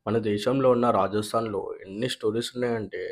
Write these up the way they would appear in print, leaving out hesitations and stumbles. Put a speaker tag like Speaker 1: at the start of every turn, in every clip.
Speaker 1: మన దేశంలో ఉన్న రాజస్థాన్‌లో ఎన్ని స్టోరీస్ ఉన్నాయంటే,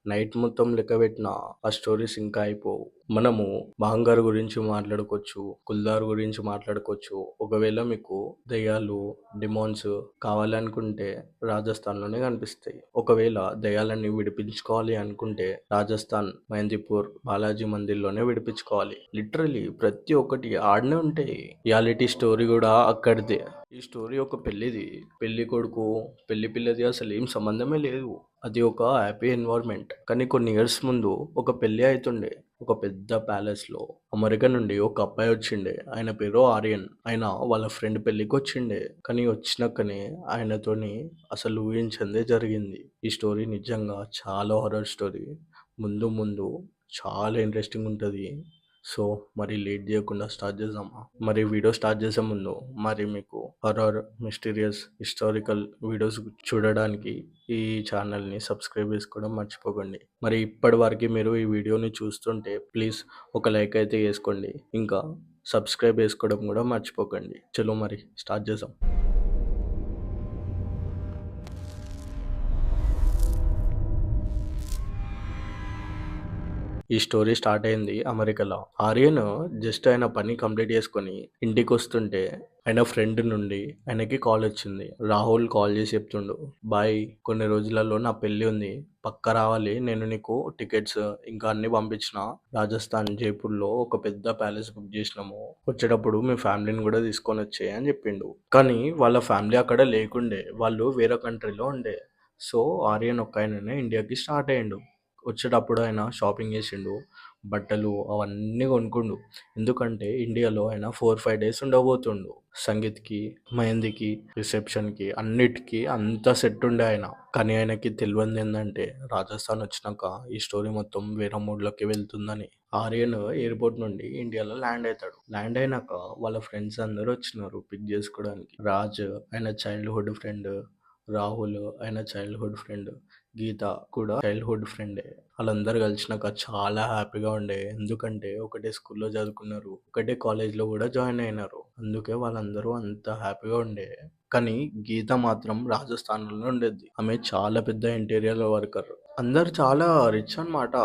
Speaker 1: నైట్ మొత్తం లెక్కపెట్టినా ఆ స్టోరీస్ ఇంకా అయిపోవు. మనము 'బాంగార్' గురించి మాట్లాడుకోవచ్చు, 'కుల్దార్' గురించి మాట్లాడుకోవచ్చు. ఒకవేళ మీకు దెయ్యాలు, డిమాన్స్ కావాలనుకుంటే రాజస్థాన్‌లోనే కనిపిస్తాయి. ఒకవేళ దెయ్యాలని విడిపించుకోవాలి అనుకుంటే రాజస్థాన్, మెహందీపూర్, బాలాజీ మందిర్‌లోనే విడిపించుకోవాలి. లిటరల్లీ ప్రతి ఒక్కటి ఆడనే ఉంటాయి. రియాలిటీ స్టోరీ గూడా అక్కడిదే. ఈ స్టోరీ ఒక పెళ్ళిది. పెళ్లి కొడుకు, పెళ్లి పిల్లది అసలేం సంబంధమే లేదు. అది ఒక హ్యాపీ ఎన్విరాన్మెంట్. కానీ కొన్ని ఇయర్స్ ముందు ఒక పెళ్లి అయితుండే. ఒక పెద్ద ప్యాలెస్‌లో. అమెరికా నుండి ఒక అబ్బాయి వచ్చిండే. ఆయన పేరు ఆర్యన్. ఆయన వాళ్ళ ఫ్రెండ్ పెళ్ళికొచ్చిండే. కానీ వచ్చినాకనే ఆయనతోని అసలు ఊహించనిదే జరిగింది. ఈ స్టోరీ నిజంగా చాలా హారర్ స్టోరీ. ముందు ముందు చాలా ఇంట్రెస్టింగ్ ఉంటది. సో, మరి లేట్ చేయకుండా స్టార్ట్ చేద్దామా? మరి వీడియో స్టార్ట్ చేసే ముందు మరి మీకు హారర్, మిస్టీరియస్, హిస్టారికల్ వీడియోస్ చూడడానికి ఈ ఛానల్‌ని సబ్స్క్రైబ్ చేసుకోవడం మర్చిపోకండి. మరి ఇప్పటివరకు మీరు ఈ వీడియోని చూస్తుంటే ప్లీజ్ ఒక లైక్ అయితే ఏసుకోండి. ఇంకా సబ్స్క్రైబ్ చేసుకోవడం కూడా మర్చిపోకండి. చలో మరి స్టార్ట్ చేద్దాం. ఈ స్టోరీ స్టార్ట్ అయింది అమెరికాలో. ఆర్యన్ జస్ట్ ఆయన పని కంప్లీట్ చేసుకొని ఇంటికొస్తుంటే ఆయన ఫ్రెండ్ నుండి ఆయనకి కాల్ వచ్చింది. రాహుల్ కాల్ చేసి చెప్తుండు, బాయ్ కొన్ని రోజులలో నా పెళ్లి ఉంది, పక్క రావాలి, నేను నీకు టికెట్స్ ఇంకా అన్ని పంపించిన. రాజస్థాన్ జైపూర్లో ఒక పెద్ద ప్యాలెస్ బుక్ చేసినాము, వచ్చేటప్పుడు మీ ఫ్యామిలీని కూడా తీసుకొని వచ్చేయి అని చెప్పిండు. కానీ వాళ్ళ ఫ్యామిలీ అక్కడ లేకుండే, వాళ్ళు వేరే కంట్రీలో ఉండే. సో ఆర్యన్ ఒక్క ఆయననే ఇండియాకి స్టార్ట్ అయ్యిండు. వచ్చేటప్పుడు ఆయన షాపింగ్ చేసిండు, బట్టలు అవన్నీ కొనుక్కుండు. ఎందుకంటే ఇండియాలో ఆయన 4-5 డేస్ ఉండబోతుండు. సంగీత్‌కి, మెహందీకి, రిసెప్షన్‌కి అన్నిటికి అంతా సెట్ ఉండే ఆయన. కానీ ఆయనకి తెలవంది ఏందంటే రాజస్థాన్ వచ్చినాక ఈ స్టోరీ మొత్తం వేరే మోడ్‌లోకి వెళ్తుందని. ఆర్యన్ ఎయిర్‌పోర్ట్ నుండి ఇండియాలో ల్యాండ్ అయితాడు. ల్యాండ్ అయినాక వాళ్ళ ఫ్రెండ్స్ అందరూ వచ్చినారు పిక్ చేసుకోవడానికి. రాజ్ ఆయన చైల్డ్‌హుడ్ ఫ్రెండ్, రాహుల్ ఆయన చైల్డ్‌హుడ్ ఫ్రెండ్, గీత కూడా చైల్డ్‌హుడ్ ఫ్రెండే. ఆళ్ళందరూ కలిసినాక చాలా హ్యాపీగా ఉండే. ఎందుకంటే ఒకటే స్కూల్‌లో చదువుకున్నారు. ఒకటే కాలేజ్‌లో కూడా జాయిన్ అయినారు. అందుకే వాళ్ళందరూ అంత హ్యాపీగా ఉండే. కానీ గీత మాత్రం రాజస్థాన్‌లోనే ఉండేది. ఆమె చాలా పెద్ద ఇంటీరియర్ వర్కర్. అందరూ చాలా రిచ్ అన్నమాట.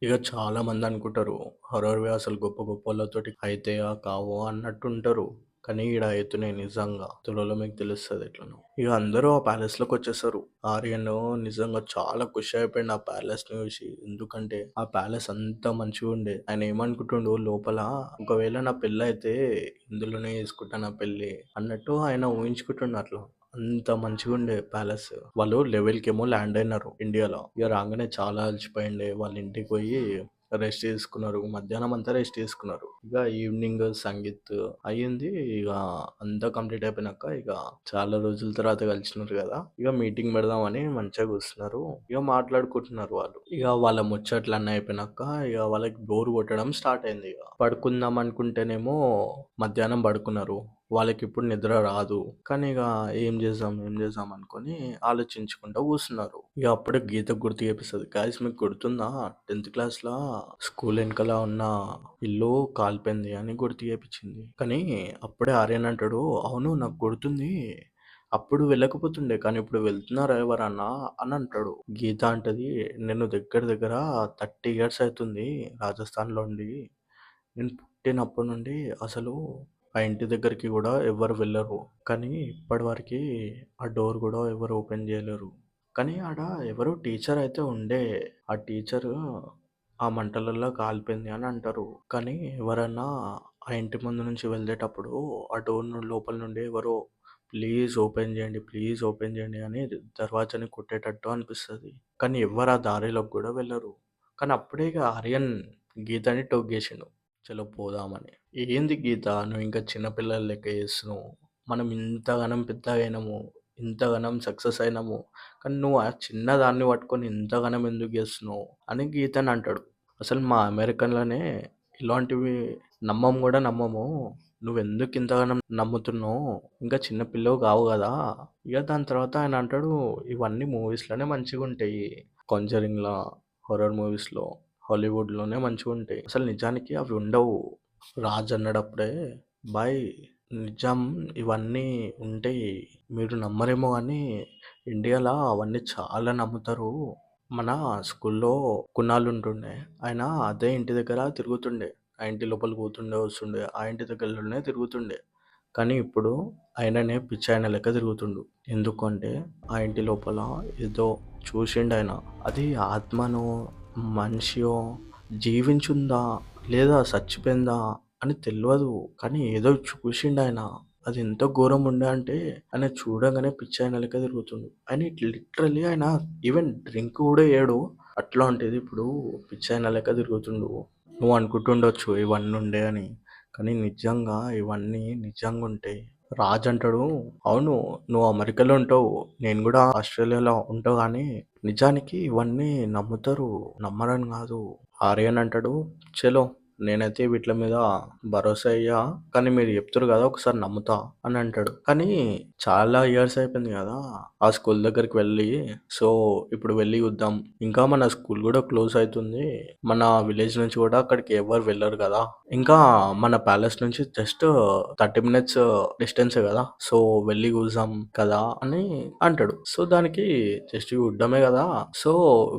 Speaker 1: ఇక చాలా మంది అనుకుంటారు హారర్‌వి అసలు గొప్ప గొప్పోళ్ళతోటి అయితాయా కావో అన్నట్టుంటారు. కానీ ఈడ అయితున్నాయి నిజంగా. త్వరలో మీకు తెలుస్తది ఎట్లనో. ఇక అందరూ ఆ ప్యాలెస్‌లోకి వచ్చేసారు. ఆర్యన్ నిజంగా చాలా ఖుషి అయిపోయిండు ఆ ప్యాలెస్‌ని చూసి. ఎందుకంటే ఆ ప్యాలెస్ అంత మంచిగుండే. ఆయన ఏమనుకుంటుండు లోపల, ఒకవేళ నా పెళ్ళైతే ఇందులోనే చేసుకుంటా నా పెళ్లి అన్నట్టు ఆయన ఊహించుకుంటుండు అట్లా. అంత మంచిగుండే ప్యాలెస్. వాళ్ళు లెవెల్‌కేమో ల్యాండ్ అయినారు ఇండియాలో. ఇక రాంగానే చాలా అలసిపోయిండే. వాళ్ళ ఇంటికి పోయి రెస్ట్ తీసుకున్నారు. మధ్యాహ్నం అంతా రెస్ట్ తీసుకున్నారు. ఇక ఈవినింగ్ సంగీత్ అయ్యింది. ఇక అంతా కంప్లీట్ అయిపోయినాక ఇక చాలా రోజుల తర్వాత కలిసినారు కదా! ఇక మీటింగ్ పెడదామని మంచిగా కూర్చున్నారు. ఇక మాట్లాడుకుంటున్నారు వాళ్ళు. ఇక వాళ్ళ ముచ్చట్లన్నీ అయిపోయినాక ఇక వాళ్ళకి బోర్ కొట్టడం స్టార్ట్ అయింది ఇక. పడుకుందాం అనుకుంటేనేమో మధ్యాహ్నం పడుకున్నారు. వాళ్ళకిప్పుడు నిద్ర రాదు. కానీ ఇక ఏం చేద్దాం అనుకోని ఆలోచించుకుంటా కూసున్నారు. ఇక అప్పుడే గీతకు గుర్తు చేపిస్తది. గైస్ మీకు గుర్తుందా 10థ్ క్లాస్‌లా స్కూల్ ఎనకాల ఉన్న ఇల్లు కాలిపోయింది అని గుర్తు చేపిచ్చింది. కానీ అప్పుడే ఆర్యన్ అంటాడు, అవును నాకు గుర్తుంది. అప్పుడు వెళ్ళకపోతుండే కానీ ఇప్పుడు వెళ్తున్నారా ఎవరన్నా అని అంటాడు. గీత అంటది, నేను దగ్గర దగ్గర 30 ఇయర్స్ అయితుంది రాజస్థాన్‌లో ఉండి. నేను పుట్టినప్పటి నుండి అసలు ఆ ఇంటి దగ్గరికి కూడా ఎవ్వరు వెళ్ళరు. కానీ ఇప్పటివరకి ఆ డోర్ కూడా ఎవరు ఓపెన్ చేయలేరు. కానీ ఆడ ఎవరో టీచర్ అయితే ఉండే. ఆ టీచరు ఆ మంటలల్లో కాలిపోయింది అని అంటారు. కానీ ఎవరన్నా ఆ ఇంటి ముందు నుంచి వెళ్ళేటప్పుడు ఆ డోర్ లోపల నుండి ఎవరో ప్లీజ్ ఓపెన్ చేయండి, ప్లీజ్ ఓపెన్ చేయండి అని దర్వాజాని కొట్టేటట్టు అనిపిస్తది. కానీ ఎవ్వరు ఆ దారిలోకి కూడా వెళ్ళరు. కానీ అప్పుడే ఇక ఆర్యన్ గీతని టోకేసిండు. చలో పోదామని. ఏంది గీత నువ్వు ఇంకా చిన్న పిల్లల లెక్క చేస్తున్నావు. మనం ఇంతగనం పెద్దగయినము, ఇంతగనం సక్సెస్ అయినము. కానీ నువ్వు ఆ చిన్నదాన్ని పట్టుకొని ఇంతగనం ఎందుకు చేస్తున్నావు అని గీతని అంటాడు. అసలు మా అమెరికన్‌లోనే ఇలాంటివి నమ్మము కూడా నమ్మము. నువ్వెందుకు ఇంతగనం నమ్ముతున్నావు? ఇంకా చిన్న పిల్లవు కావు కదా! ఇక దాని తర్వాత ఆయన అంటాడు, ఇవన్నీ మూవీస్‌లోనే మంచిగుంటాయి. 'కాంజరింగ్‌లా' హారర్ మూవీస్‌లో, హాలీవుడ్‌లోనే మంచిగుంటాయి. అసలు నిజానికి అవి ఉండవు. రాజ్ అన్నాడప్పుడే, "భాయ్ నిజం. ఇవన్నీ ఉంటాయి. మీరు నమ్మరేమో గానీ, ఇండియాలో అవన్నీ చాలా నమ్ముతారు. మన స్కూల్లో కునాల్ ఉంటుండే. ఆయన అదే ఇంటి దగ్గర తిరుగుతుండే. ఆ ఇంటి లోపలికి పోతుండే, వస్తుండే. ఆ ఇంటి దగ్గరలోనే తిరుగుతుండే. కానీ ఇప్పుడు ఆయననే పిచ్చాయన లెక్క తిరుగుతుండు. ఎందుకంటే, ఆ ఇంటి లోపల ఏదో చూసిండాయన. అది ఆత్మనో, మనిషో జీవించుందా? లేదా సచ్చిపోయిందా? అని తెల్వదు. కానీ ఏదో చూసిండాయన. అది ఎంత ఘోరముండే అంటే, ఆయన చూడంగానే పిచ్చాయన లెక్క తిరుగుతుండు. ఆయన లిటరల్లీ ఆయన ఈవెన్ డ్రింక్ గూడా చేయడు. అట్లాంటిది ఇప్పుడు పిచ్చాయన లెక్క తిరుగుతుండు. నువ్వు అనుకుంటుండొచ్చు ఇవన్నుండే అని. కానీ నిజంగా ఇవన్నీ నిజంగుంటాయి. రాజు అంటాడు, అవును నువ్వు అమెరికాలో ఉంటావు. నేను గూడా ఆస్ట్రేలియాలో ఉంటా గానీ, నిజానికి ఇవన్నీ నమ్ముతారు. నమ్మరని గాదు. ఆర్యన్ అంటాడు, చలో నేనైతే వీట్ల మీద భరోసా అయ్యా. కానీ మీరు చెప్తుర్రు గదా! ఒకసారి నమ్ముతా అని అంటాడు. కానీ చాలా ఇయర్స్ అయిపోయింది గదా! ఆ స్కూల్ దగ్గరికి వెళ్ళి. సో, ఇప్పుడు వెళ్లి చూద్దాం. ఇంకా మన స్కూల్ గూడా క్లోజ్ అయితుంది. మన విలేజ్ నుంచి గూడా అక్కడికి ఎవ్వరు వెళ్లరు గదా! ఇంకా మన ప్యాలెస్ నుంచి జస్ట్ 30 మినిట్స్ డిస్టెన్సే గదా! సో, వెళ్లి చూద్దాం కదా! అని అంటాడు. సో, దానికి జస్ట్ చూడ్డమే గదా! సో,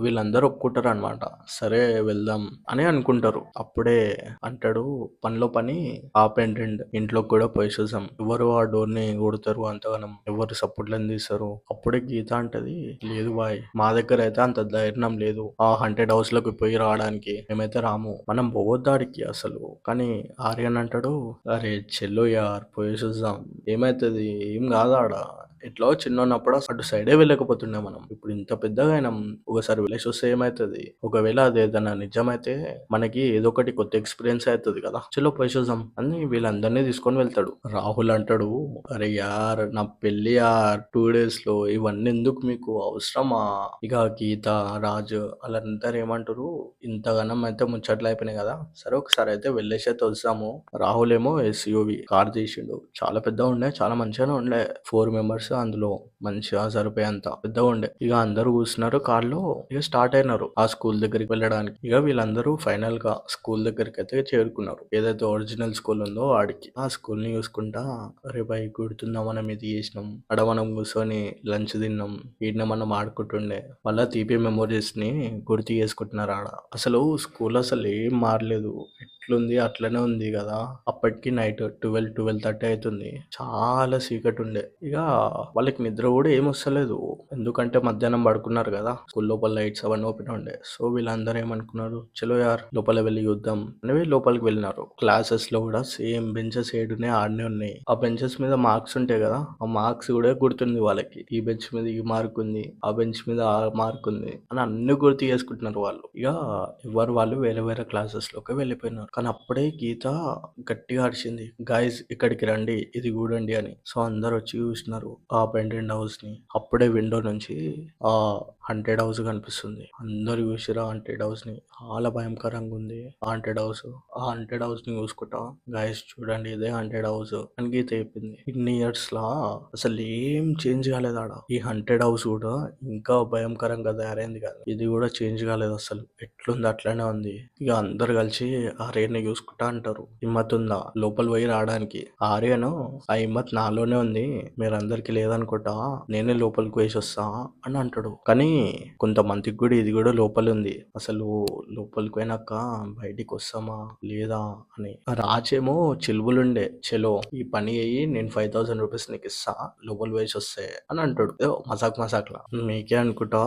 Speaker 1: వీళ్ళందరూ ఒప్పుకుంటారనమాట. సరే వెళ్దాం అని అనుకుంటారు. అప్పుడే అంటాడు, పనిలో పని ఆపేంటండి. ఇంట్లోకి కూడా పోయి చూసాం. ఎవరు ఆ డోర్‌ని కొడతారు అంతగనం? ఎవరు సపోర్ట్‌లని తీస్తారు? అప్పుడే గీత అంటది, లేదు బాయ్. మా దగ్గరైతే అంత ధైర్యం లేదు. ఆ హంటెడ్ హౌస్‌లోకి పోయి రావడానికి. మేమైతే రాము. మనం పోవద్దాడికి అసలు. కానీ ఆర్యన్ అంటాడు, అరే చెల్లో యార్ పోయి చూద్దాం. ఏమైతది? ఏం కాదు ఆడ. ఎట్లో చిన్నగున్నప్పుడు అటు సైడే వెళ్ళకపోతుండే మనం. ఇప్పుడు ఇంత పెద్దగా అయినాం. ఒకసారి వెళ్ళేసి వస్తే ఏమైతది? ఒకవేళ అదేదైనా నిజమైతే మనకి ఏదో ఒకటి కొత్త ఎక్స్‌పీరియన్స్ అయితది కదా! చలో పోయి చూద్దాం అని వీళ్ళందరిని తీసుకొని వెళ్తాడు. రాహుల్ అంటాడు, అరే యార్ నా పెళ్లి యార్ 2 డేస్‌లో ఇవన్నీ ఎందుకు మీకు అవసరమా? ఇక గీత, రాజు ఆళ్ళందరూ ఏమంటారు, ఇంతగనం అయితే ముచ్చట్లు అయిపోయినాయి కదా! సరే ఒకసారి అయితే వెళ్ళేసి అయితే వద్దాము. రాహుల్ ఏమో ఎస్‌యూవీ కార్ తీసిండు. చాలా పెద్దగా ఉండే. చాలా మంచిగానే ఉండే. 4 మెంబర్స్ అందులో మంచిగా సరిపోయేంత పెద్దగా ఉండే. ఇక అందరూ కూర్చున్నారు కార్‌లో. ఇక స్టార్ట్ అయినారు ఆ స్కూల్ దగ్గరికి వెళ్ళడానికి. ఇక వీళ్ళందరూ ఫైనల్‌గా స్కూల్ దగ్గరికైతే చేరుకున్నారు. ఏదైతే ఒరిజినల్ స్కూల్ ఉందో ఆడికి. ఆ స్కూల్‌ని చూసుకుంటా, అరే భాయ్ గుర్తుందా మనం ఇది చేసినాం. ఆడ మనం కూర్చొని లంచ్ తిన్నాం. ఈడనే మనం ఆడుకుంటుండే. వాళ్ళ తీపి మెమోరీస్‌ని గుర్తు చేసుకుంటున్నారు ఆడ. అసలు స్కూల్ అసలు ఏం మారలేదు. ఎట్లుంది అట్లనే ఉంది కదా! అప్పటికి నైట్ 12, 12:30 అయితుంది. చాలా చీకటుండే. ఇక వాళ్ళకి నిద్ర కూడా ఏమొస్తలేదు. ఎందుకంటే మధ్యాహ్నం పడుకున్నారు కదా! స్కూల్ లోపల లైట్స్ అవన్నీ ఓపెన్ ఉండే. సో, వీళ్ళందరూ ఏమనుకున్నారు, చలో యార్ లోపల వెళ్లి చూద్దాం అని లోపలికి వెళ్ళినారు. క్లాసెస్‌లో కూడా సేమ్ బెంచెస్ ఏడున్నాయి ఆడనే ఉన్నాయి. ఆ బెంచెస్ మీద మార్క్స్ ఉంటాయి కదా! ఆ మార్క్స్ కూడా గుర్తుంది వాళ్ళకి. ఈ బెంచ్ మీద ఈ మార్క్ ఉంది. ఆ బెంచ్ మీద ఆ మార్క్ ఉంది అని అన్ని గుర్తు చేసుకుంటున్నారు వాళ్ళు. ఇక ఎవరు వాళ్ళు వేరే వేరే క్లాసెస్‌లోకి వెళ్ళిపోయినారు. కానీ అప్పుడే గీత గట్టిగా అరిచింది, గైస్ ఇక్కడికి రండి ఇది చూడండి అని. సో, అందరూ వచ్చి చూసినారు ఆ అబాండన్డ్ హౌస్‌ని. అప్పుడే విండో నుంచి ఆ హాంటెడ్ హౌస్ కనిపిస్తుంది. అందరూ చూసిర్రు ఆ హాంటెడ్ హౌస్‌ని. చాలా భయంకరంగా ఉంది ఆ హాంటెడ్ హౌస్. ఆ హాంటెడ్ హౌస్‌ని చూసుకుంటా, గైస్ చూడండి ఇదే హాంటెడ్ హౌస్ అని గీత చెప్పింది. ఇన్ని ఇయర్స్‌లా అసలు ఏం చేంజ్ కాలేదు ఆడ. ఈ హాంటెడ్ హౌస్ కూడా ఇంకా భయంకరంగా తయారైంది కదా! ఇది కూడా చేంజ్ కాలేదు అసలు. ఎట్లుంది అట్లనే ఉంది. ఇక అందరూ కలిసి ఆర్యన్ని చూసుకుంటా అంటారు, హిమ్మత్ ఉందా లోపల పోయి రావడానికి? ఆర్యను, ఆ హిమ్మత్ నాలోనే ఉంది. మీరందరికీ లేదనుకుంటా. నేనే లోపలికి వేసి వస్తా అని అంటాడు. కానీ కొంతమందికి కూడా ఇది కూడా లోపల ఉంది. అసలు లోపలికి పోయినాక బయటికి వస్తామా లేదా అని. ఆ రాజేమో చిలుబులుండే, చలో ఈ పని అయ్యి నేను 5,000 రూపీస్ నీకు ఇస్తా లోపల వేసి వస్తే అని అంటాడు. ఏదో మజాక్ మజాక్లా. మీకే అనుకుంటా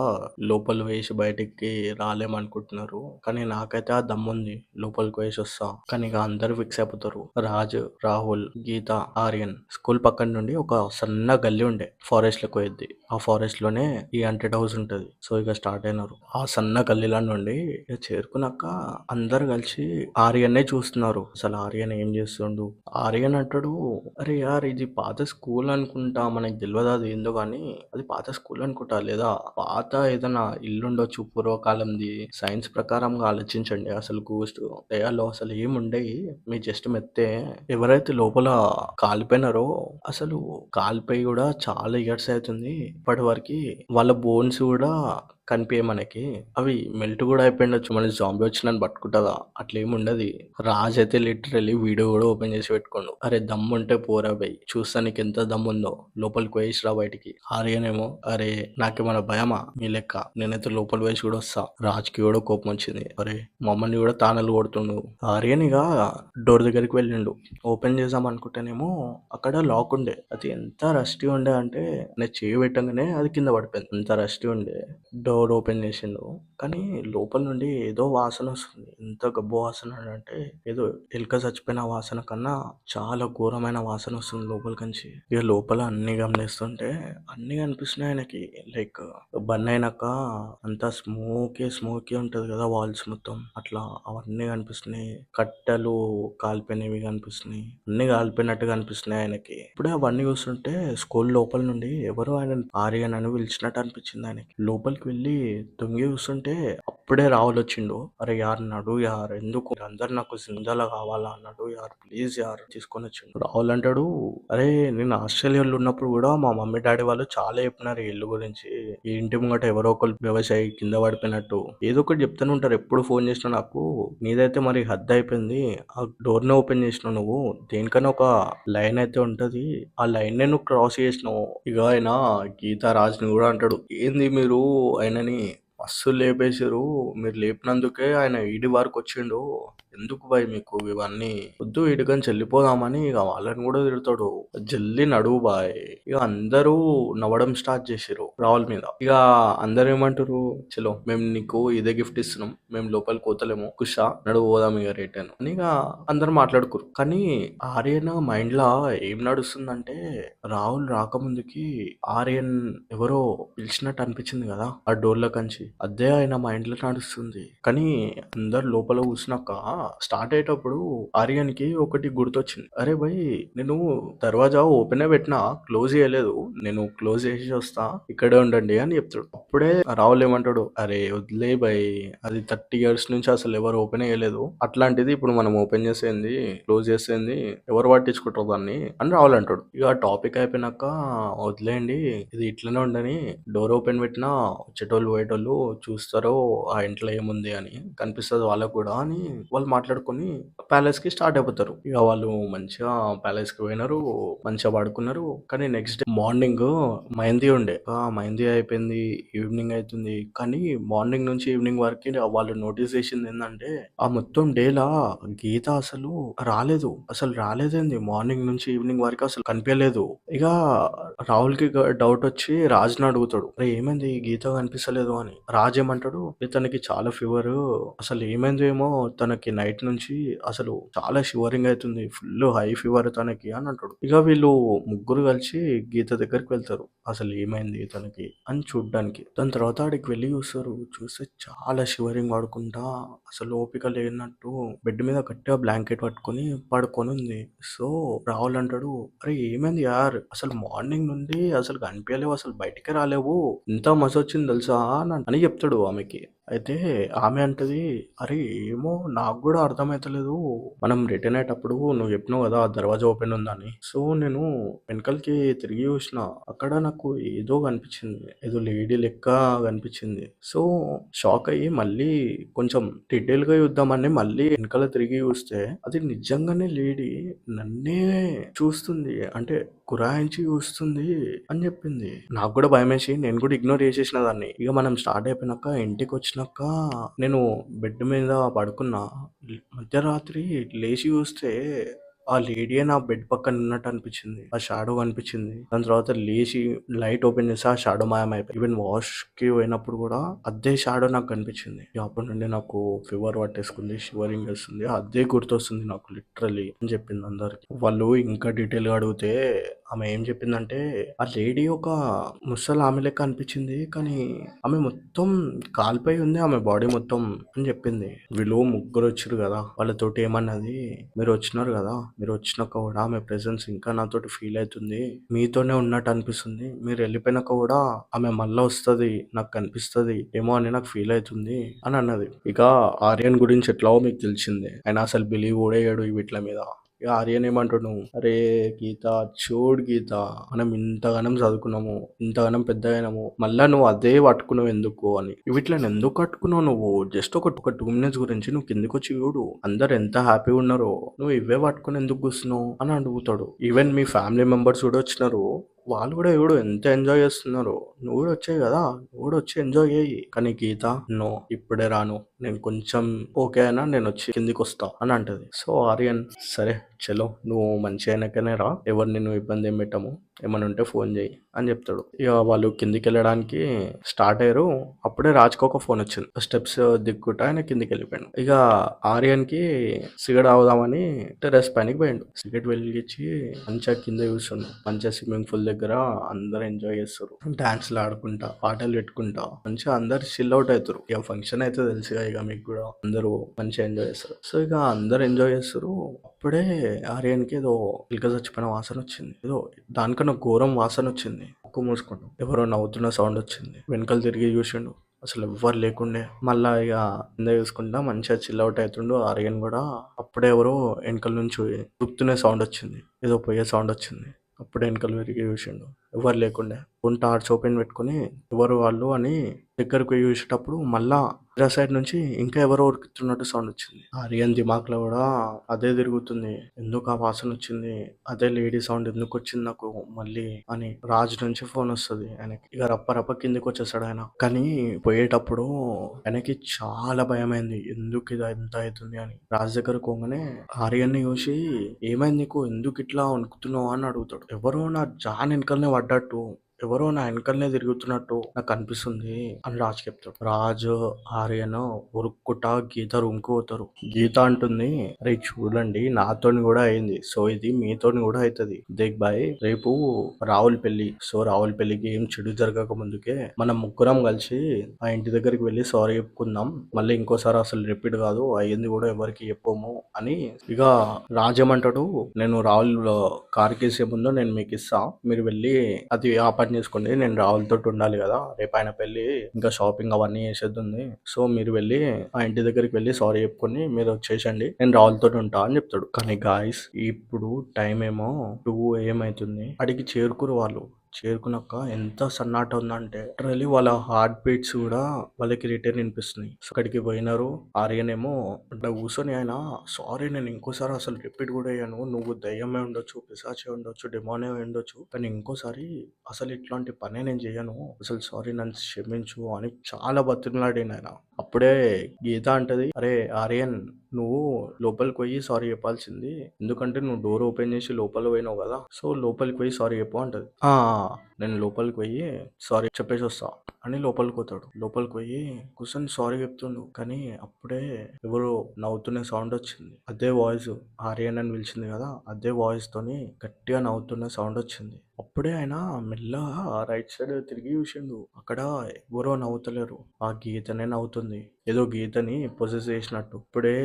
Speaker 1: లోపల వేసి బయటికి రాలేమనుకుంటున్నారు. కానీ నాకైతే ఆ దమ్ముంది. లోపలికి వేసి వస్తా. కానీ ఇక అందరూ ఫిక్స్ అయిపోతారు. రాజు, రాహుల్, గీత, ఆర్యన్. స్కూల్ పక్కన నుండి ఒక సన్న గల్లీ ఉండే. ఫారెస్ట్ లోకి పోయిద్ది. ఆ ఫారెస్ట్ లోనే ఈ హంటెడ్ హౌస్ ఉంటది. సో ఇక స్టార్ట్ అయినారు. ఆ సన్న గల్లీలో నుండి ఇక చేరుకున్నాక అందరు కలిసి ఆర్యన్నే చూస్తున్నారు. అసలు ఆర్యన్ ఏం చేస్తుండు? ఆర్యన్ అంటాడు, అరే యార్ ఇది పాత స్కూల్ అనుకుంటా. మనకి తెలియదు అది ఏందో గానీ అది పాత స్కూల్ అనుకుంటా. లేదా పాత ఏదైనా ఇల్లుండొచ్చు పూర్వకాలంది. సైన్స్ ప్రకారంగా ఆలోచించండి. అసలు గోస్ట్ దయ్యాలు అసలు ఏముండయి. మీరు జస్ట్ మెత్తే. ఎవరైతే లోపల కాలిపోయినారో అసలు కాలిపోయి కూడా చాలా ఇయర్స్ అవుతుంది. ఇప్పటి వరకు వాళ్ళ బోన్స్ కూడా కనిపియయి మనకి. అవి మెల్ట్ గూడా అయిపోయుండొచ్చు. మళ్ళీ జాంబీ వచ్చి నన్ను పట్టుకుంటదా? అట్లేముండది. రాజ్ అయితే లిటరల్లీ వీడియో గూడా ఓపెన్ చేసి పెట్టుకోండు. అరే దమ్ముంటే పోరా బయ్! చూస్తా నీకెంత దమ్ముందో. లోపలికి పోయేసిరా బయటికి. ఆర్యనేమో అరే నాకేమన్నా భయమా మీ లెక్క? నేనైతే లోపల పోయేసి కూడా వస్తా. రాజ్‌కి కూడా కోపం వచ్చింది. అరే మమ్మల్ని కూడా తానలు కొడుతుండు. ఆర్యన్ ఇగ డోర్ దగ్గరికి వెళ్ళిండు. ఓపెన్ చేద్దాం అనుకుంటేనేమో అక్కడ లాక్ ఉండే. అది ఎంత రస్టీ ఉండే అంటే నేను చెయ్యి పెట్టంగానే అది కింద పడిపోయింది. అంత రస్టీ ఉండే. డోర్ ఓపెన్ చేసిండు. కానీ లోపల నుండి ఏదో వాసన వస్తుంది. ఎంత గబ్బు వాసన అంటే ఏదో ఎలుక చచ్చిపోయిన వాసన కన్నా చాలా ఘోరమైన వాసన వస్తుంది లోపలికంచి. ఇక లోపల అన్ని గమనిస్తుంటే అన్ని కనిపిస్తున్నాయి ఆయనకి. లైక్ బర్న్ అయినాక అంతా స్మోకీ ఉంటది కదా వాల్స్ మొత్తం. అట్లా అవన్నీ కనిపిస్తున్నాయి. కట్టెలు కాలిపోయినవి కనిపిస్తున్నాయి. అన్ని కాలిపోయినట్టు కనిపిస్తున్నాయి ఆయనకి. ఇప్పుడే అవన్నీ చూస్తుంటే స్కూల్ లోపల నుండి ఎవరో ఆయన ఆర్యన్ అని పిలిచినట్టు అనిపించింది ఆయనకి. లోపలికి వెళ్ళి తొంగి చూస్తుంటే అప్పుడే రాహుల్ వచ్చిండు. అరే యార్ నడు యార్, ఎందుకు అందరు నాకు జిందాలా కావాలా, నడు యార్ ప్లీజ్ యార్ తీసుకొని వచ్చిండు. రాహుల్ అంటాడు అరే నేను ఆస్ట్రేలియాలో ఉన్నప్పుడు కూడా మా మమ్మీ డాడీ వాళ్ళు చాలా చెప్పినారు ఈ ఇల్లు గురించి. ఈ ఇంటి ముంగట ఎవరో ఒకరు వ్యవసాయ కింద పడిపోయినట్టు ఏదో ఒకటి చెప్తూనే ఉంటారు. ఎప్పుడు ఫోన్ చేసినా నాకు. నీదైతే మరి హద్దు అయిపోయింది. ఆ డోర్ ని ఓపెన్ చేసినావు నువ్వు. దేనికన్నా ఒక లైన్ అయితే ఉంటది. ఆ లైన్ నే నువ్వు క్రాస్ చేసినావు. ఇక ఆయన గీతా రాజ్ని కూడా అంటాడు ఏంది మీరు ఆయనని మస్తు లేపేసిరు. మీరు లేపినందుకే ఆయన ఈడి వరకు వచ్చిండు. ఎందుకు భయ్ మీకు ఇవన్నీ? వద్దు ఈడికని చెల్లిపోదామని ఇక వాళ్ళని కూడా తిడతాడు. జల్దీ నడువు బాయ్. ఇక అందరూ నవ్వడం స్టార్ట్ చేసిరు రాహుల్ మీద. ఇక అందరు ఏమంటారు చలో మేము నీకు ఇదే గిఫ్ట్ ఇస్తున్నాం. మేము లోపలికి పోతలేము. కుషా నడువు పోదాం ఇక రిటర్న్ అని ఇక అందరు మాట్లాడుకురు. కానీ ఆర్యన్ మైండ్ లా ఏం నడుస్తుందంటే రాహుల్ రాకముందుకి ఆర్యన్ ఎవరో పిలిచినట్టు అనిపించింది కదా ఆ డోర్ల కంచి. అదే ఆయన మైండ్ లో నడుస్తుంది. కానీ అందరు లోపల కూర్చున్నాక స్టార్ట్ అయ్యేటప్పుడు ఆర్యన్ కి ఒకటి గుర్తొచ్చింది. అరే భయ్ నేను దర్వాజా ఓపెన్ పెట్టినా క్లోజ్ చేయలేదు. నేను క్లోజ్ చేసి వస్తా, ఇక్కడే ఉండండి అని చెప్తాడు. అప్పుడే రాహుల్ ఏమంటాడు అరే వదిలే భయ్, అది 30 years నుంచి అసలు ఎవరు ఓపెన్ చేయలేదు. అట్లాంటిది ఇప్పుడు మనం ఓపెన్ చేసేది క్లోజ్ చేసేది ఎవరు పట్టించుకుంటారు దాన్ని అని రాహుల్ అంటాడు. ఇక టాపిక్ అయిపోయినాక వదిలేయండి ఇది ఇట్లనే ఉండని, డోర్ ఓపెన్ పెట్టినా వచ్చేటోళ్ళు పోయేటోళ్ళు చూస్తారో ఆ ఇంట్లో ఏముంది అని కనిపిస్తుంది వాళ్ళకు కూడా అని వాళ్ళు మాట్లాడుకొని ప్యాలెస్ కి స్టార్ట్ అయిపోతారు. ఇక వాళ్ళు మంచిగా ప్యాలెస్ కి పోయినారు, మంచిగా పడుకున్నారు. కానీ నెక్స్ట్ డే మార్నింగ్ మెహందీ ఉండే. మెహందీ అయిపోయింది, ఈవినింగ్ అవుతుంది. కానీ మార్నింగ్ నుంచి ఈవినింగ్ వరకు వాళ్ళు నోటీస్ చేసింది ఏంటంటే ఆ మొత్తం డేలా గీత అసలు రాలేదేంది మార్నింగ్ నుంచి ఈవినింగ్ వరకు అసలు కనిపించలేదు. ఇక రాహుల్ కి డౌట్ వచ్చి రాజ్ ని అడుగుతాడు అరే ఏమైంది గీత కనిపిస్తలేదు అని. రాజ్ ఏమంటాడు తనకి చాలా ఫీవర్, అసలు ఏమైందో ఏమో తనకి నైట్ నుంచి అసలు చాలా షివరింగ్ అవుతుంది, ఫుల్ హై ఫీవర్ తనకి అని అంటాడు. ఇక వీళ్ళు ముగ్గురు కలిసి గీత దగ్గరికి వెళ్తారు అసలు ఏమైంది తనకి అని చూడ్డానికి. దాని తర్వాత ఆడికి వెళ్ళి చూస్తే చాలా షివరింగ్ పడుకుంటా అసలు ఓపిక లేనట్టు బెడ్ మీద గట్టిగా బ్లాంకెట్ పట్టుకొని పడుకొని ఉంది. సో రాహుల్ అంటాడు అరే ఏమైంది యార్, అసలు మార్నింగ్ నుండి అసలు కనిపించలేవు, అసలు బయటికే రాలేవు, ఎంత మజా వచ్చింది తెలుసా అని చెప్తాడు ఆమెకి. అయితే ఆమె అంటది అరే ఏమో నాకు కూడా అర్థమైతలేదు, మనం రిటర్న్ అయ్యేటప్పుడు నువ్వు చెప్పినావు కదా ఆ దర్వాజా ఓపెన్ ఉందని. సో నేను వెనకాలకి తిరిగి చూసిన, అక్కడ నాకు ఏదో కనిపించింది, ఏదో లేడీ లెక్క కనిపించింది. సో షాక్ అయ్యి మళ్ళీ కొంచెం డీటెయిల్ గా చూద్దామని మళ్ళీ వెనకాల తిరిగి చూస్తే అది నిజంగానే లేడీ నన్నే చూస్తుంది, అంటే గురాయించి చూస్తుంది అని చెప్పింది. నాకు కూడా భయమేసి నేను కూడా ఇగ్నోర్ చేసేసిన దాన్ని. ఇక మనం స్టార్ట్ అయిపోయినాక ఇంటికి వచ్చినాక నేను బెడ్ మీద పడుకున్నా. మధ్యరాత్రి లేచి చూస్తే ఆ లేడీ నా బెడ్ పక్కన ఉన్నట్టు అనిపించింది. ఆ షాడో కనిపించింది. దాని తర్వాత లేచి లైట్ ఓపెన్ చేస్తే ఆ షాడో మాయమైపోయింది. ఈవెన్ వాష్ కి పోయినప్పుడు కూడా అదే షాడో నాకు కనిపించింది. ఇక అప్పటి నుండి నాకు ఫీవర్ పట్టేసుకుంది, షివరింగ్ వేస్తుంది, అదే గుర్తొస్తుంది నాకు లిటరలీ అని చెప్పింది అందరికి. వాళ్ళు ఇంకా డీటెయిల్ గా అడిగితే ఆమె ఏం చెప్పిందంటే ఆ లేడీ ఒక ముసలి ఆమె లెక్క అనిపించింది, కానీ ఆమె మొత్తం కాలిపోయి ఉంది ఆమె బాడీ మొత్తం అని చెప్పింది. వీళ్ళు ముగ్గురు వచ్చారు కదా, వాళ్ళతోటి ఏమన్నది మీరు వచ్చినారు కదా, మీరు వచ్చినాక కూడా ఆమె ప్రెసెన్స్ ఇంకా నాతోటి ఫీల్ అవుతుంది, మీతోనే ఉన్నట్టు అనిపిస్తుంది, మీరు వెళ్ళిపోయినాక కూడా ఆమె మళ్ళా వస్తుంది నాకు కనిపిస్తుంది ఏమో అని నాకు ఫీల్ అవుతుంది అని అన్నది. ఇక ఆర్యన్ గురించి ఎట్లాగో మీకు తెలిసిందే, ఆయన అసలు బిలీవ్ కూడా అయ్యాడు వీటిల మీద. ఇక ఆర్యన్ ఏమంటుండు, అరే గీత, చూడు గీత, మనం ఇంతగానం చదువుకున్నాము, ఇంతగానం పెద్దగయినాము, మళ్ళా నువ్వు అదే పట్టుకున్నావు ఎందుకు అని. వీటిని ఎందుకు కట్టుకున్నావు నువ్వు? జస్ట్ ఒక 2 minutes గురించి నువ్వు కిందికొచ్చి చూడు, అందరు ఎంత హ్యాపీగా ఉన్నారో, నువ్వు ఇవే పట్టుకుని ఎందుకు కూర్చున్నావు అని అడుగుతాడు. ఈవెన్ మీ ఫ్యామిలీ మెంబర్స్ కూడా వచ్చినారు, వాళ్ళు కూడా ఎవడు ఎంత ఎంజాయ్ చేస్తున్నారు, నువ్వు కూడా వచ్చాయి కదా, నువ్వు కూడా వచ్చి ఎంజాయ్ చేయి. కానీ గీత, నో, ఇప్పుడే రాను, నేను కొంచెం ఓకే అయినా నేను వచ్చి కిందికి వస్తా అని అంటది. సో ఆర్యన్, సరే చలో, నువ్వు మంచి అయినాకనే రా, ఎవరు నిన్ను ఇబ్బంది ఏం పెట్టము, ఏమైనా ఉంటే ఫోన్ చేయి అని చెప్తాడు. ఇక వాళ్ళు కిందికి వెళ్ళడానికి స్టార్ట్ అయ్యారు, అప్పుడే రాజ్కి ఒక ఫోన్ వచ్చింది. స్టెప్స్ దిక్కుంటా ఆయన కిందికి వెళ్ళిపోయాడు. ఇక ఆర్యన్ కి సిగరెట్ అవుదామని టెర్రస్ పైనకి పోయిండు. సిగరెట్ వెలిగించి మంచిగా కింద కూర్చుండు. మంచిగా స్విమ్మింగ్ పూల్ దగ్గర అందరు ఎంజాయ్ చేస్తారు, డాన్స్లు ఆడుకుంటా, పాటలు పెట్టుకుంటా, మంచిగా అందరు చిల్ అవుట్ అవుతారు. ఇక ఫంక్షన్ అయితే తెలుసుగా, ఇక మీకు కూడా అందరూ మంచిగా ఎంజాయ్ చేస్తారు. సో ఇక అందరు ఎంజాయ్ చేస్తారు. అప్పుడే ఆర్యన్కి ఏదో పిలక చచ్చిపోయిన వాసన వచ్చింది, ఏదో దానికన్నా ఘోరం వాసన వచ్చింది. ముక్కు మూసుకుంటూ ఎవరో నవ్వుతున్న సౌండ్ వచ్చింది. వెనకాల తిరిగి చూసిండు, అసలు ఎవ్వరు లేకుండే. మళ్ళా ఇక కింద చూసుకుంటా మంచిగా చిల్ అవుట్ అవుతుండు ఆర్యన్ కూడా. అప్పుడే ఎవరో వెనకాల నుంచి దుక్కుతునే సౌండ్ వచ్చింది, ఏదో పోయే సౌండ్ వచ్చింది. అప్పుడే వెనకాల తిరిగి చూసిండు, ఎవరు లేకుండే. టార్చ్ ఓపెన్ పెట్టుకుని ఎవరు వాళ్ళు అని దగ్గరకు పోయి చూసేటప్పుడు మళ్ళా ఇరా సైడ్ నుంచి ఇంకా ఎవరో ఉరుకుతున్నట్టు సౌండ్ వచ్చింది. ఆర్యన్ దిమాక్లో కూడా అదే తిరుగుతుంది, ఎందుకు ఆ వాసన వచ్చింది, అదే లేడీ సౌండ్ ఎందుకు వచ్చింది నాకు మళ్ళీ అని. రాజ్ నుంచి ఫోన్ వస్తుంది ఆయనకి. ఇక రప్ప కిందికి వచ్చేసాడు ఆయన. కానీ పోయేటప్పుడు ఆయనకి చాలా భయమైంది, ఎందుకు ఇది ఎంత అవుతుంది అని. రాజ్ దగ్గర పోగానే ఆర్యన్ని చూసి, ఏమైంది నీకు, ఎందుకు ఇట్లా వణుకుతున్నావు అని అడుగుతాడు. ఎవరో నా జాన్ వెనకలనే పడ్డట్టు, ఎవరో నా వెనకలనే తిరుగుతున్నట్టు నాకు అనిపిస్తుంది అని రాజు చెప్తాడు. రాజు ఆర్యన్ ఉరుక్కుంటా గీత రూమ్ కు పోతారు. గీత అంటుంది, అరే చూడండి, నాతోని కూడా అయింది, సో ఇది మీతోని కూడా అవుతుంది. దేక్ బాయ్, రేపు రాహుల్ పెళ్లి, సో రాహుల్ పెళ్లికి ఏం చెడు జరగక ముందుకే మనం ముగ్గురం కలిసి ఆ ఇంటి దగ్గరికి వెళ్ళి సారీ చెప్పుకుందాం, మళ్ళీ ఇంకోసారి అసలు రిపీట్ కాదు, అయ్యింది కూడా ఎవరికి చెప్పము అని. ఇక రాజు ఏమంటాడు, నేను రాహుల్ కార్ కేసే ముందు నేను మీకు ఇస్తా, మీరు వెళ్ళి అది ఆ పని చేసుకోండి, నేను రాహుల్ తోటి ఉండాలి కదా, రేపు ఆయన పెళ్లి, ఇంకా షాపింగ్ అవన్నీ చేసేది ఉంది, సో మీరు వెళ్ళి ఆ ఇంటి దగ్గరికి వెళ్ళి సారీ చెప్పుకొని మీరు వచ్చేసండి, నేను రాహుల్ తోటి ఉంటా అని చెప్తాడు. కానీ గాయస్, ఇప్పుడు టైం ఏమో 2 AM అవుతుంది. అడిగి చేరుకురు వాళ్ళు. చేరుకున్నాక ఎంత సన్నాట ఉందంటే లిటరలీ వాళ్ళ హార్ట్ బీట్స్ కూడా వాళ్ళకి రిటర్న్ వినిపిస్తున్నాయి. సో అక్కడికి పోయినారు. ఆర్యన్ ఏమో అట్లా కూర్చొని ఆయన, సారీ నేను ఇంకోసారి అసలు రిపీట్ కూడా అయ్యాను, నువ్వు దయ్యమే ఉండొచ్చు, పిశాచే ఉండొచ్చు, డెమోనే ఉండొచ్చు, కానీ ఇంకోసారి అసలు ఇట్లాంటి పనే నేను చేయను, అసలు సారీ నన్ను క్షమించు అని చాలా బతిమలాడిన ఆయన. అప్పుడే గీత అంటది, అరే ఆర్యన్, నువ్వు లోపలికి పోయి సారీ చెప్పాల్సింది, ఎందుకంటే నువ్వు డోర్ ఓపెన్ చేసి లోపల పోయినావు కదా, సో లోపలికి పోయి సారీ చెప్పు అంటది. నేను లోపలికి పోయి సారీ చెప్పేసి వస్తా అని లోపలికి పోతాడు. లోపలికి పోయి కూర్చొని సారీ చెప్తుండు. కానీ అప్పుడే ఎవరో నవ్వుతున్న సౌండ్ వచ్చింది. అదే వాయిస్, ఆర్యన్ అని పిలిచింది కదా, అదే వాయిస్ తోని గట్టిగా నవ్వుతున్న సౌండ్ వచ్చింది. అప్పుడే ఆయన మెల్లగా రైట్ సైడ్ తిరిగి చూసిండు, అక్కడ ఎవరో నవ్వుతలేరు, ఆ గీతనే నవ్వుతుంది, ఏదో గీతని పొసెస్ చేసినట్టు. ఇప్పుడే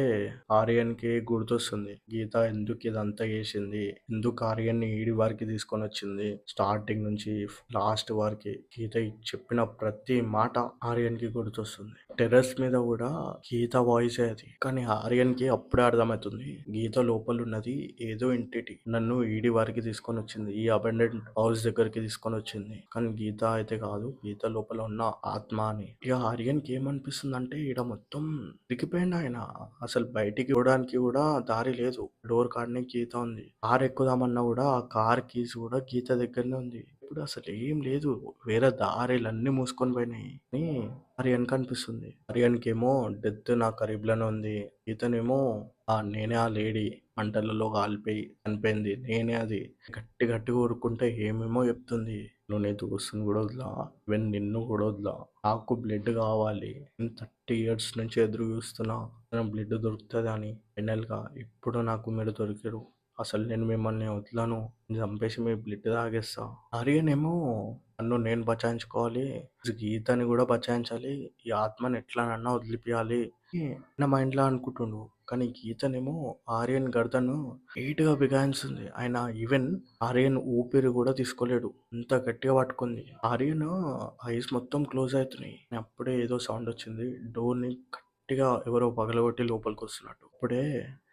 Speaker 1: ఆర్యన్ కి గుర్తొస్తుంది, గీత ఎందుకు ఇదంతా చేసింది, ఎందుకు ఆర్యన్ ని ఈడి వారికి తీసుకొని వచ్చింది, స్టార్టింగ్ నుంచి లాస్ట్ వారికి గీత చెప్పిన ప్రతి మాట ఆర్యన్ కి గుర్తొస్తుంది. టెర్రస్ మీద కూడా గీత వాయిస్ అది. కానీ ఆర్యన్ కి అప్పుడే అర్థమవుతుంది, గీత లోపల ఉన్నది ఏదో ఎంటిటీ, నన్ను ఈడి వారికి తీసుకొని వచ్చింది, ఈ అబండెంట్ హౌస్ దగ్గరికి తీసుకొని వచ్చింది, కానీ గీత అయితే కాదు, గీత లోపల ఉన్న ఆత్మ అని. ఇక ఆర్యన్ కి ఏమనిపిస్తుంది అంటే, ఈడ మొత్తం ఇరికిపోయింది ఆయన, అసలు బయటికి పోవడానికి కూడా దారి లేదు. డోర్ కాడనే గీత ఉంది, కార్ ఎక్కుదామన్నా కూడా ఆ కార్ కీస్ కూడా గీత దగ్గరనే ఉంది. ఇప్పుడు అసలు ఏం లేదు, వేరే దారిలన్నీ మూసుకొని పోయినాయి అని ఆర్యన్ కనిపిస్తుంది. ఆర్యన్కి ఏమో డెత్ నా కరీబ్లోనే ఉంది, ఇతనేమో నేనే ఆ లేడీ మంటలలో కాలిపోయి చనిపోయింది, నేనే అది, గట్టి గట్టిగా ఊరుకుంటే ఏమేమో చెప్తుంది. నువ్వు నీ దోస్తుని కూడా వదిలా, ఈవెన్ నిన్ను కూడా వదిలా, నాకు బ్లడ్ కావాలి, నేను 30 years నుంచి ఎదురు చూస్తున్నా, బ్లడ్ దొరుకుతుంది అని. ఫైనల్గా ఇప్పుడు నాకు మీరు దొరికారు, అసలు నేను మిమ్మల్ని వదలను, చంపేసి మీ బ్లడ్ తాగేస్తా. ఆర్యనేమో నన్ను నేను బచాయించుకోవాలి, గీతని కూడా బచాయించాలి, ఈ ఆత్మని ఎట్లానన్నా వదిలిపియాలి నా మైండ్లో అనుకుంటుండు. కానీ గీతనేమో ఆర్యన్ గర్దను నీట్గా బిగాయిస్తుంది. ఆయన ఈవెన్ ఆర్యన్ ఊపిరి కూడా తీసుకోలేడు, అంత గట్టిగా పట్టుకుంది. ఆర్యన్ ఐస్ మొత్తం క్లోజ్ అవుతున్నాయి. అప్పుడే ఏదో సౌండ్ వచ్చింది, డోర్ని గట్టిగా ఎవరో పగలగొట్టి లోపలికి వస్తున్నట్టు. అప్పుడే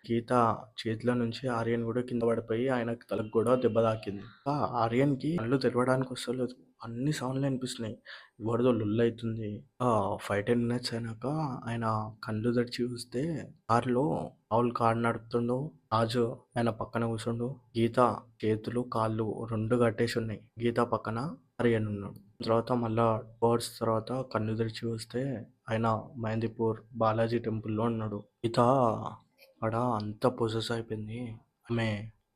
Speaker 1: గీత చేతిలో నుంచి ఆర్యన్ కూడా కింద పడిపోయి ఆయనకు తలకు కూడా దెబ్బ తాకింది. ఆర్యన్‌కి కళ్ళు తెరవడానికి వస్తలేదు. అన్ని సౌండ్‌లు వినిపిస్తున్నాయి. ఎవరిదో లొల్లైతుంది. 5, 10 మినిట్స్ అయినాక ఆయన కళ్ళు తెరిచి చూస్తే కార్‌లో రాహుల్ కారు నడుపుతుండు. రాజు ఆయన పక్కన కూర్చుండు. గీత చేతులు, కాళ్ళు 2 కట్టేసి ఉన్నాయి. గీత పక్కన ఆర్యన్ ఉన్నాడు. తర్వాత మళ్ళా 2 అవర్స్ తర్వాత కళ్ళు తెరిచి చూస్తే ఆయన మెహందీపూర్ బాలాజీ టెంపుల్‌లో ఉన్నాడు. గీత ఆడ అంతా పొసెస్ అయిపోయింది. ఆమె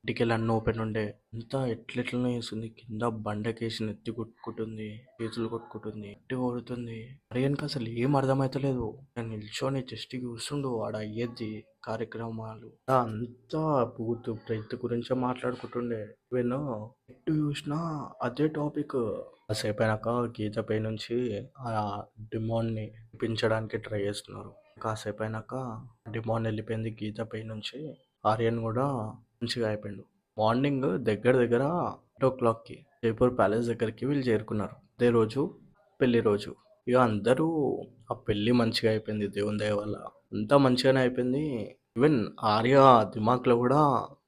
Speaker 1: ఇంటికెళ్ళి అన్నీ ఓపెన్ ఉండే. అంతా ఎట్లెట్లనో చేస్తుంది. కింద బండకేసి నెత్తి కొట్టుకుంటుంది. చేతులు కొట్టుకుంటుంది. ఎట్టి కొడుతుంది. ఆర్యన్‌కి అసలు ఏం అర్థమైతలేదు. ఆయన నిల్చొని జస్ట్ చూస్తుండు ఆడ అయ్యేది కార్యక్రమాలు. అంతా భూతు ప్రేత గురించే మాట్లాడుకుంటుండే. ఈవెన్ ఎటు చూసినా అదే టాపిక్. కాసేపయినాక గీత పై నుంచి ఆ డిమాండ్‌ని విడిపించడానికి ట్రై చేస్తున్నారు. కాసేపయినాక డిమాండ్ వెళ్ళిపోయింది గీత పై నుంచి. ఆర్యన్ కూడా మంచిగా అయిపోయిండు. మార్నింగ్ దగ్గర దగ్గర 8:00కి జైపూర్ ప్యాలెస్ దగ్గరికి వీళ్ళు చేరుకున్నారు. అదే రోజు పెళ్లి రోజు. ఇక అందరూ ఆ పెళ్లి మంచిగా అయిపోయింది దేవుని దయ వల్ల. అంతా మంచిగానే అయిపోయింది. ఈవెన్ ఆర్య దిమాక్లో కూడా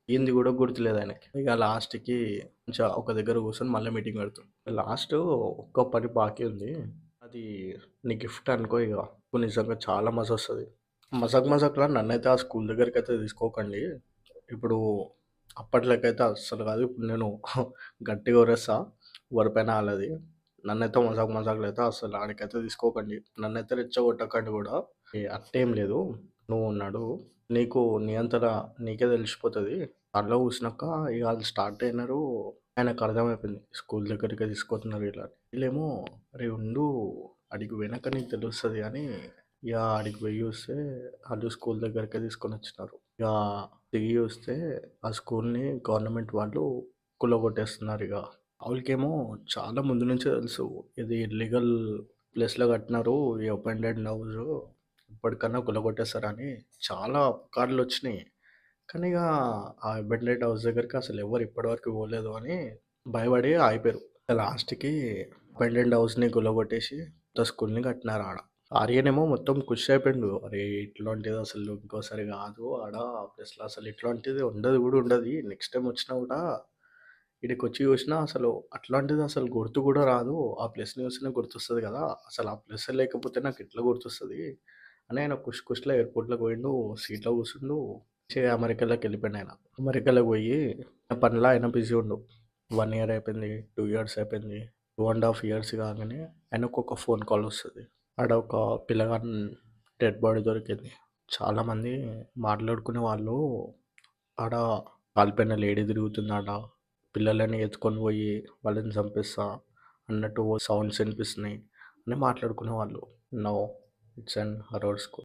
Speaker 1: ఏంది కూడా గుర్తులేదు ఆయనకి. ఇక లాస్ట్కి కొంచెం ఒక దగ్గర కూర్చొని మళ్ళీ మీటింగ్ పెడుతుంది. లాస్ట్ ఒక్క పని బాకీ ఉంది. అది నీ గిఫ్ట్ అనుకో. ఇక నిజంగా చాలా మజా వస్తుంది. మజాక్‌లా నన్నైతే ఆ స్కూల్ దగ్గరికైతే తీసుకోకండి. ఇప్పుడు అప్పట్లోకైతే అస్సలు కాదు. ఇప్పుడు నేను గట్టిగా ఒరేస్తా. ఎవరిపైన ఆళ్ళది. నన్నైతే మజాక్‌లో అయితే అస్సలు ఆడికైతే తీసుకోకండి. నన్నైతే రెచ్చగొట్టకండి కూడా. అట్టేం లేదు. నువ్వు నడువు. నీకు నీ అంతట నీకే తెలిసిపోతది. కార్‌లో కూర్చున్నాక ఇక ఆళ్ళు స్టార్ట్ అయినారు. ఆయనకు అర్థమైపోయింది. స్కూల్ దగ్గరికే తీసుకుపోతున్నారు వీళ్ళు అని. వీళ్ళేమో "అరే ఉండు, ఆడికి పోయినాక నీకు తెలుస్తది" అని ఇక ఆడికి పోయి చూస్తే ఆళ్ళు స్కూల్ దగ్గరికే తీసుకొనొచ్చినారు. ఇక దిగి చూస్తే ఆ స్కూల్‌ని గవర్నమెంట్ వాళ్ళు కూలగొట్టేస్తున్నారు ఇక. ఆళ్ళకేమో చాలా ముందు నుంచే తెలుసు. ఇది ఇల్లీగల్ ప్లేస్‌లో కట్టినారు. ఈ అబాండన్డ్ హౌస్ ఎప్పటికన్నా కూలగొట్టేస్తారని చాలా పుకార్లొచ్చినాయి. కానీ ఇక ఆ అబాండన్డ్ హౌస్ దగ్గరికి అసలు ఎవరు ఇప్పటివరకు పోలేదు అని భయపడి ఆగిపోయారు. లాస్ట్‌కి అబాండన్డ్ హౌస్‌ని కూలగొట్టేసి కొత్త స్కూల్‌ని కట్టినారు ఆడ. ఆర్యనేమో మొత్తం ఖుషి అయిపోయిండు. అరే ఇట్లాంటిది అసలు ఇంకోసారి కాదు ఆడ ఆ ప్లేస్‌లో అసలు ఇట్లాంటిది ఉండదు కూడా ఉండదు. నెక్స్ట్ టైమ్ వచ్చినా కూడా ఈడికొచ్చి చూసినా అసలు అట్లాంటిది అసలు గుర్తు కూడా రాదు. ఆ ప్లేస్‌ని చూస్తేనే గుర్తొస్తది కదా! అసలు ఆ ప్లేసే లేకపోతే నాకు ఎట్లా గుర్తొస్తది అని ఆయన ఖుషిలో ఎయిర్‌పోర్ట్‌లోకి పోయిండు. సీట్‌లో కూర్చుండు. అమెరికాలోకి వెళ్ళిపోయిండు ఆయన. అమెరికాలోకి పోయి ఆయన పనిలో ఆయన బిజీ ఉండు. 1 ఇయర్ అయిపోయింది. 2 ఇయర్స్ అయిపోయింది. 2 ½ ఇయర్స్ కాగానే ఆయనకు ఒక ఫోన్ కాల్ వస్తది. ఆడ ఒక పిల్లగాని డెడ్ బాడీ దొరికింది. చాలామంది మాట్లాడుకునే వాళ్ళు ఆడ కాలిపోయిన లేడీ తిరుగుతుందాడ. పిల్లలని ఎత్తుకొని పోయి వాళ్ళని చంపేస్తా అన్నట్టు సౌండ్స్ వినిపిస్తున్నాయి అని మాట్లాడుకునేవాళ్ళు. Now it's an horror school.